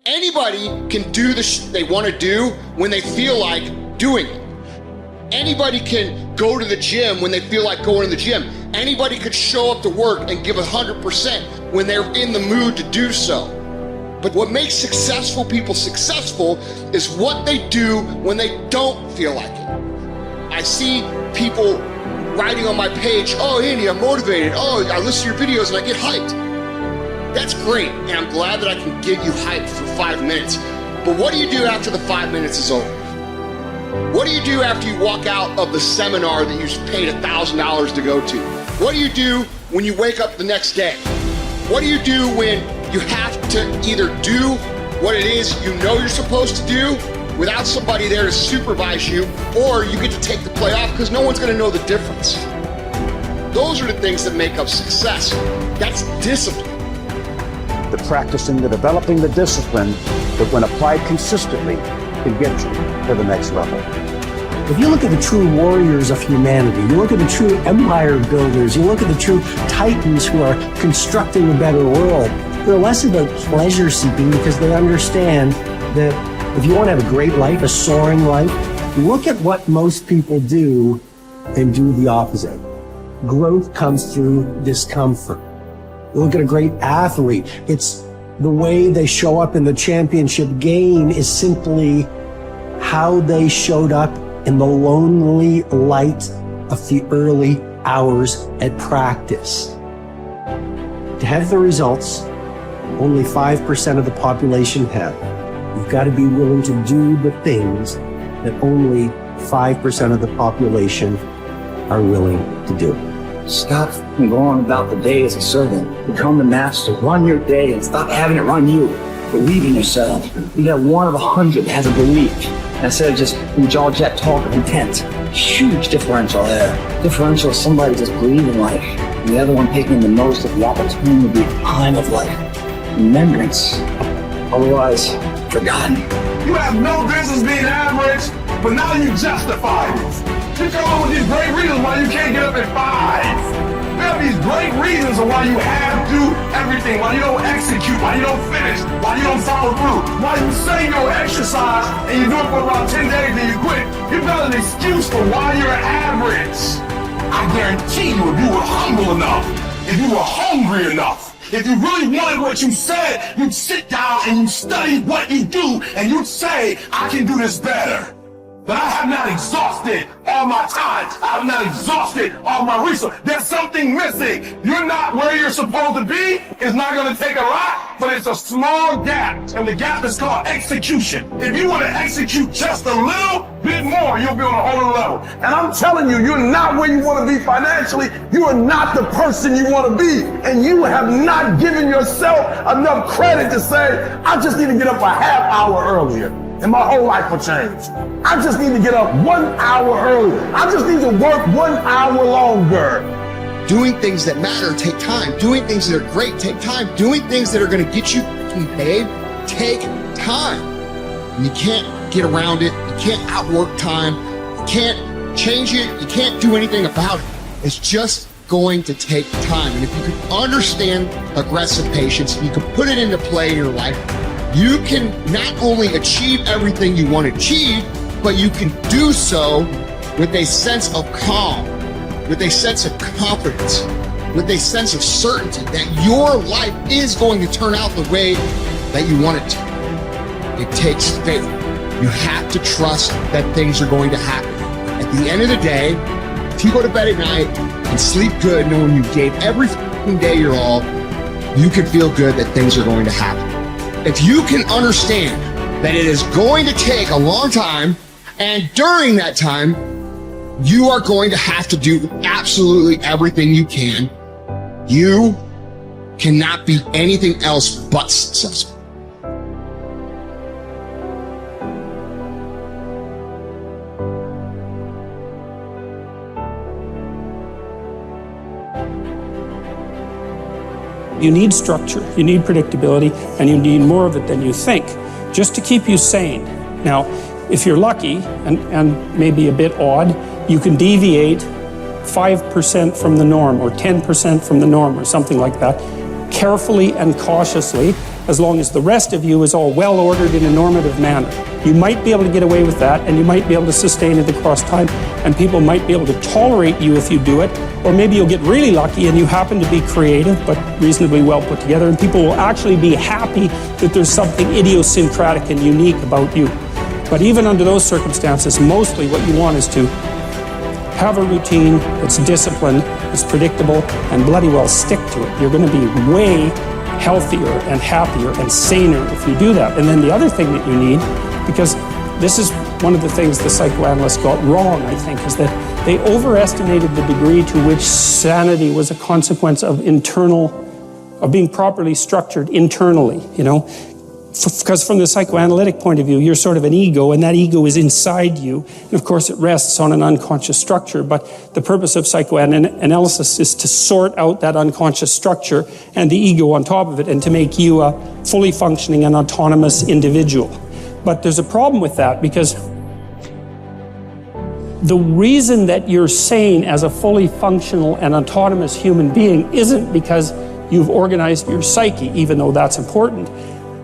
Anybody can do the they want to do when they feel like doing it. Anybody can go to the gym when they feel like going to the gym. Anybody could show up to work and give 100% when they're in the mood to do so. But what makes successful people successful is what they do when they don't feel like it. I see people writing on my page, oh, Andy, I'm motivated. Oh, I listen to your videos and I get hyped. That's great, and I'm glad that I can get you hyped for 5 minutes. But what do you do after the 5 minutes is over? What do you do after you walk out of the seminar that you paid $1,000 to go to? What do you do when you wake up the next day? What do you do when you have to either do what it is you know you're supposed to do without somebody there to supervise you, or you get to take the play off because no one's gonna know the difference? Those are the things that make up success. That's discipline. The practicing, the developing the discipline that when applied consistently can get you to the next level. If you look at the true warriors of humanity, you look at the true empire builders, you look at the true titans who are constructing a better world, they're less about pleasure seeking because they understand that if you want to have a great life, a soaring life, look at what most people do and do the opposite. Growth comes through discomfort. You look at a great athlete, it's the way they show up in the championship game is simply how they showed up in the lonely light of the early hours at practice. To have the results, only 5% of the population have. You've got to be willing to do the things that only 5% of the population are willing to do. Stop going about the day as a servant. Become the master. Run your day and stop having it run you. Believe in yourself. Be that one of 100 that has a belief instead of just jaw jet talk of intent. Huge differential there. Differential is somebody just breathing life, and the other one taking the most of the opportunity time of life. Remembrance. Otherwise, forgotten. You have no business being average, but now you justify it. You come up with these great reasons why you can't get up at 5. You have these great reasons of why you have to do everything, why you don't execute, why you don't finish, why you don't follow through, why you say you'll exercise and you do it for about 10 days and you quit. You've got an excuse for why you're average. I guarantee you, if you were humble enough, if you were hungry enough, if you really wanted what you said, you'd sit down and you'd study what you do and you'd say, I can do this better. But I have not exhausted all my time. I have not exhausted all my resources. There's something missing. You're not where you're supposed to be. It's not going to take a lot, but it's a small gap. And the gap is called execution. If you want to execute just a little bit more, you'll be on a whole level. And I'm telling you, you're not where you want to be financially. You are not the person you want to be. And you have not given yourself enough credit to say, I just need to get up a half hour earlier, and my whole life will change. I just need to get up 1 hour earlier. I just need to work 1 hour longer. Doing things that matter take time. Doing things that are great take time. Doing things that are going to get you paid take time. And you can't get around it. You can't outwork time. You can't change it. You can't do anything about it. It's just going to take time. And if you can understand aggressive patience, you can put it into play in your life, you can not only achieve everything you want to achieve, but you can do so with a sense of calm, with a sense of confidence, with a sense of certainty that your life is going to turn out the way that you want it to. It takes faith. You have to trust that things are going to happen. At the end of the day, if you go to bed at night and sleep good knowing you gave every day your all, you can feel good that things are going to happen. If you can understand that it is going to take a long time, and during that time, you are going to have to do absolutely everything you can, you cannot be anything else but successful. You need structure, you need predictability, and you need more of it than you think, just to keep you sane. Now, if you're lucky, and maybe a bit odd, you can deviate 5% from the norm, or 10% from the norm, or something like that, carefully and cautiously, as long as the rest of you is all well ordered in a normative manner. You might be able to get away with that, and you might be able to sustain it across time, and people might be able to tolerate you if you do it, or maybe you'll get really lucky and you happen to be creative but reasonably well put together, and people will actually be happy that there's something idiosyncratic and unique about you. But even under those circumstances, mostly what you want is to have a routine that's disciplined, that's predictable, and bloody well stick to it. You're going to be way healthier and happier and saner if you do that. And then the other thing that you need, because this is one of the things the psychoanalysts got wrong, I think, is that they overestimated the degree to which sanity was a consequence of being properly structured internally, you know. Because from the psychoanalytic point of view, you're sort of an ego, and that ego is inside you. And of course, it rests on an unconscious structure. But the purpose of psychoanalysis is to sort out that unconscious structure and the ego on top of it, and to make you a fully functioning and autonomous individual. But there's a problem with that, because the reason that you're sane as a fully functional and autonomous human being isn't because you've organized your psyche, even though that's important.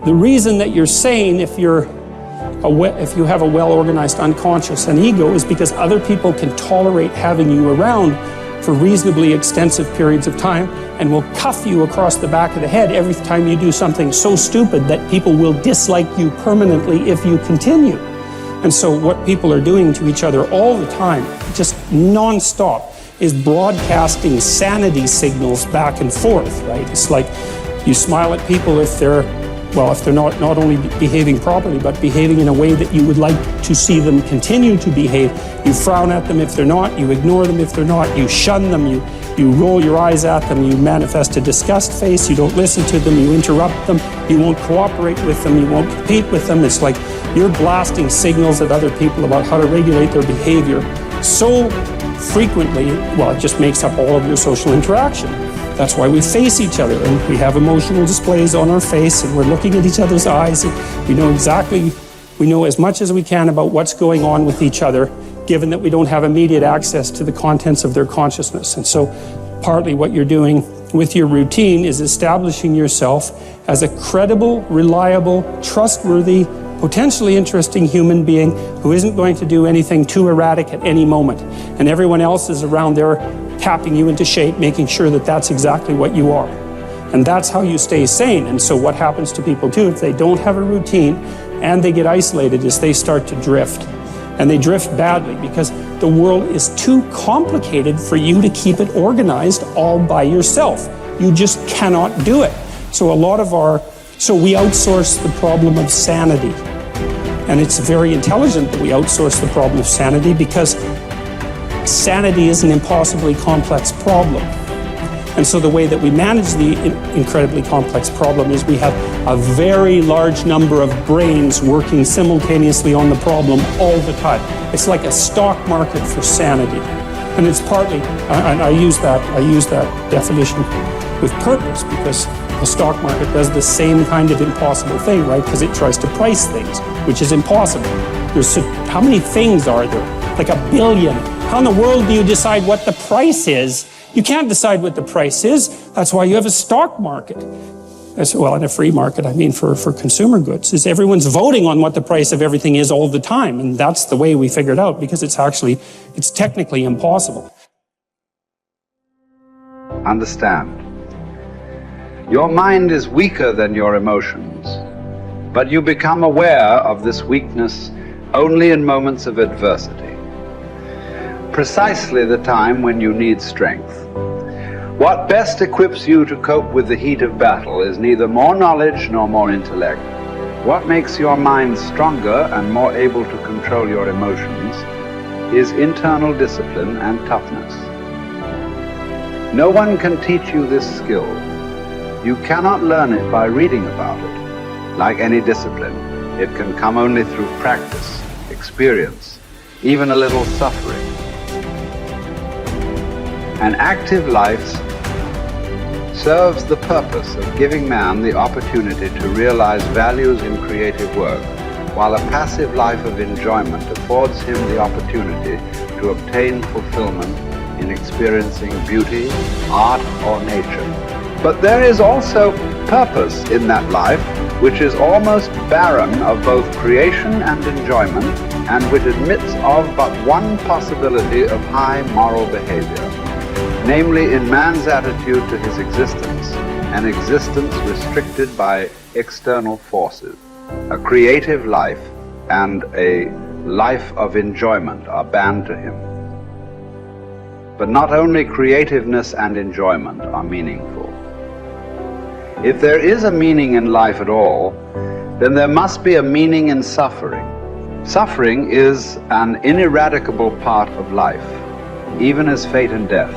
The reason that you're sane if you have a well-organized unconscious and ego is because other people can tolerate having you around for reasonably extensive periods of time and will cuff you across the back of the head every time you do something so stupid that people will dislike you permanently if you continue. And so what people are doing to each other all the time, just non-stop, is broadcasting sanity signals back and forth, right? It's like you smile at people if they're not only behaving properly, but behaving in a way that you would like to see them continue to behave. You frown at them if they're not, you ignore them if they're not, you shun them, you roll your eyes at them, you manifest a disgust face, you don't listen to them, you interrupt them, you won't cooperate with them, you won't compete with them. It's like you're blasting signals at other people about how to regulate their behavior so frequently, well, it just makes up all of your social interaction. That's why we face each other, and we have emotional displays on our face, and we're looking at each other's eyes, and we know as much as we can about what's going on with each other, given that we don't have immediate access to the contents of their consciousness. And so partly what you're doing with your routine is establishing yourself as a credible, reliable, trustworthy, potentially interesting human being who isn't going to do anything too erratic at any moment. And everyone else is around there tapping you into shape, making sure that that's exactly what you are. And that's how you stay sane. And so what happens to people too, if they don't have a routine and they get isolated, is they start to drift. And they drift badly because the world is too complicated for you to keep it organized all by yourself. You just cannot do it. So we outsource the problem of sanity. And it's very intelligent that we outsource the problem of sanity, because sanity is an impossibly complex problem. And so the way that we manage the incredibly complex problem is we have a very large number of brains working simultaneously on the problem all the time. It's like a stock market for sanity. And it's partly, and I use that definition with purpose, because the stock market does the same kind of impossible thing, right? Because it tries to price things, which is impossible. How many things are there? Like 1 billion. How in the world do you decide what the price is? You can't decide what the price is. That's why you have a stock market. Well, in a free market, I mean for consumer goods, is everyone's voting on what the price of everything is all the time. And that's the way we figured out, because it's technically impossible. Understand. Your mind is weaker than your emotions, but you become aware of this weakness only in moments of adversity. Precisely the time when you need strength. What best equips you to cope with the heat of battle is neither more knowledge nor more intellect. What makes your mind stronger and more able to control your emotions is internal discipline and toughness. No one can teach you this skill. You cannot learn it by reading about it. Like any discipline, it can come only through practice, experience, even a little suffering. An active life serves the purpose of giving man the opportunity to realize values in creative work, while a passive life of enjoyment affords him the opportunity to obtain fulfillment in experiencing beauty, art, or nature. But there is also purpose in that life which is almost barren of both creation and enjoyment, and which admits of but one possibility of high moral behavior, namely in man's attitude to his existence, an existence restricted by external forces. A creative life and a life of enjoyment are banned to him. But not only creativeness and enjoyment are meaningful. If there is a meaning in life at all, then there must be a meaning in suffering. Suffering is an ineradicable part of life, even as fate and death.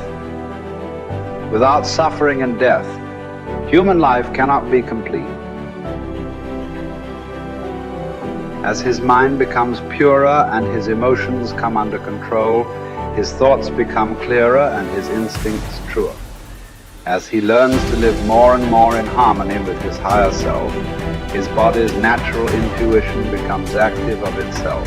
Without suffering and death, human life cannot be complete. As his mind becomes purer and his emotions come under control, his thoughts become clearer and his instincts truer. As he learns to live more and more in harmony with his higher self, his body's natural intuition becomes active of itself.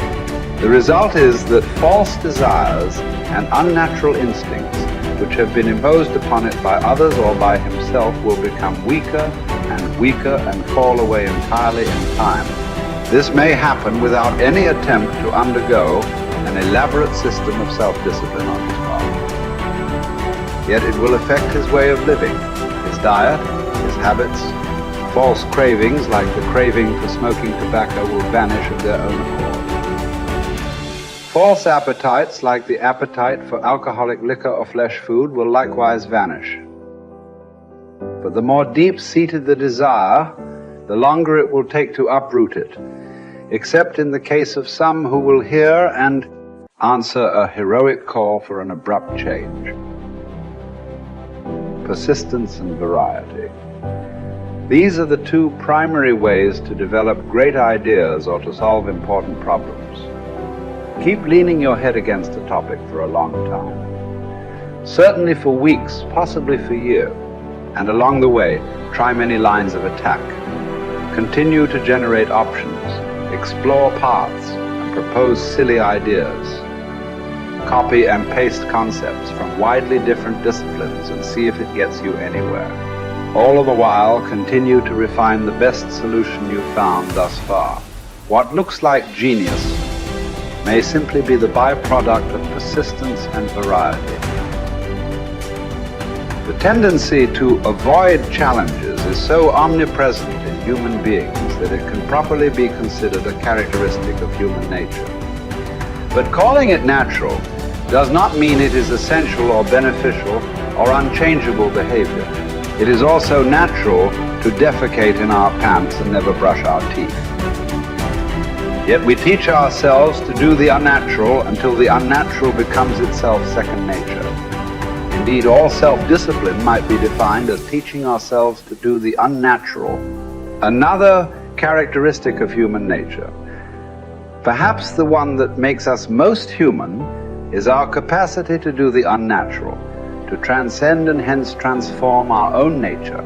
The result is that false desires and unnatural instincts, which have been imposed upon it by others or by himself, will become weaker and fall away entirely in time. This may happen without any attempt to undergo an elaborate system of self-discipline on his part. Yet it will affect his way of living, his diet, his habits. False cravings, like the craving for smoking tobacco, will vanish of their own accord. False appetites, like the appetite for alcoholic liquor or flesh food, will likewise vanish. But the more deep-seated the desire, the longer it will take to uproot it, except in the case of some who will hear and answer a heroic call for an abrupt change. Persistence and variety. These are the two primary ways to develop great ideas or to solve important problems. Keep leaning your head against a topic for a long time. Certainly for weeks, possibly for years. And along the way, try many lines of attack. Continue to generate options, explore paths, and propose silly ideas. Copy and paste concepts from widely different disciplines and see if it gets you anywhere. All the while, continue to refine the best solution you've found thus far. What looks like genius may simply be the byproduct of persistence and variety. The tendency to avoid challenges is so omnipresent in human beings that it can properly be considered a characteristic of human nature. But calling it natural does not mean it is essential or beneficial or unchangeable behavior. It is also natural to defecate in our pants and never brush our teeth. Yet we teach ourselves to do the unnatural until the unnatural becomes itself second nature. Indeed, all self-discipline might be defined as teaching ourselves to do the unnatural. Another characteristic of human nature, perhaps the one that makes us most human, is our capacity to do the unnatural, to transcend and hence transform our own nature.